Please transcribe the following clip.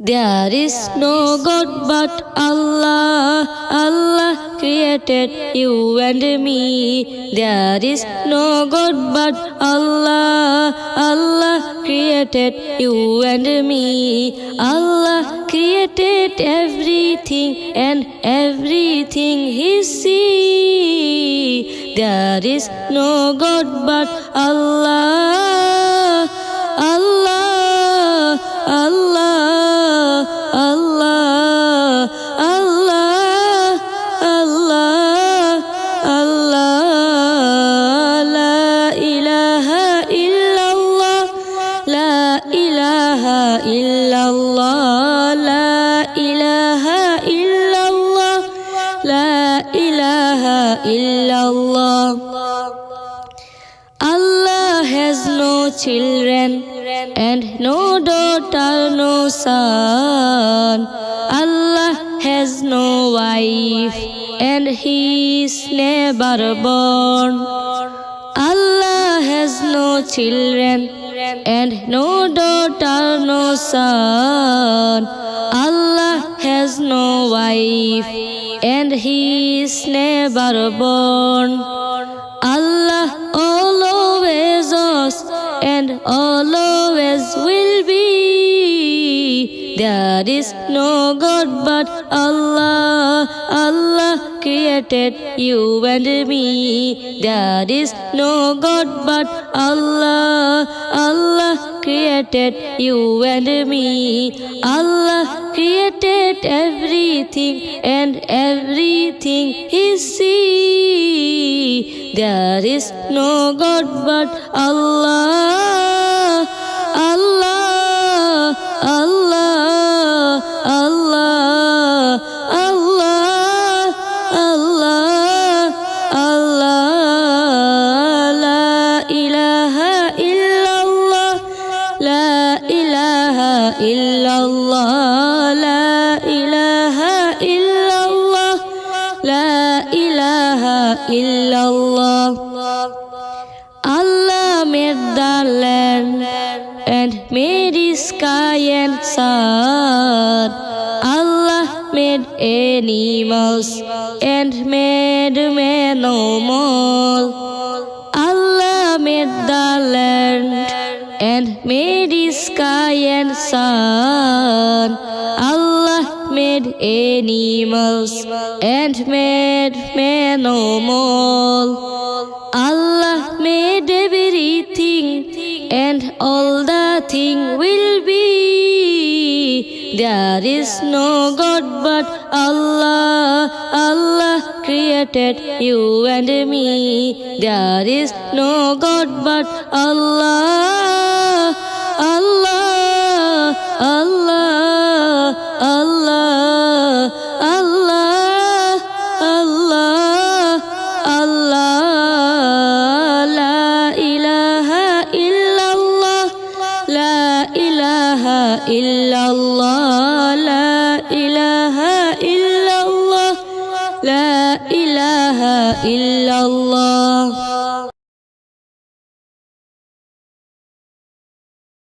There is no God but Allah. Allah created you and me. There is no God but Allah. Allah created you and me. Allah created everything and everything He see. There is no God but Allah. Allah, Allah, Allah, Allah, Allah, Allah. La ilaha illallah, la ilaha illallah, la ilaha illallah, la ilaha illallah. Allah has no children and no daughter, no son. Allah has no wife and He is never born. Allah has no children and no daughter, no son. Allah has no wife and He is never born. Allah always was and always will be. There is no God but Allah. Allah created you and me. There is no God but Allah. Allah created you and me. Allah created everything and everything He see. There is no God but Allah. Allah, Allah, Allah, Allah, Allah, Allah. La ilaha illallah, la ilaha illallah, la ilaha illallah, la ilaha illallah. Allah made the land and made the sky and sun. Allah made animals and made animals. Allah made the land and made the sky and sun. Allah made animals and made animals. Allah made everything and all the thing will be. There is no God but Allah. Allah created you and me. There is no God but Allah. Allah, Allah, Allah, Allah, Allah, Allah. La ilaha illallah, la ilaha illallah, la ilaha illallah, la ilaha illallah.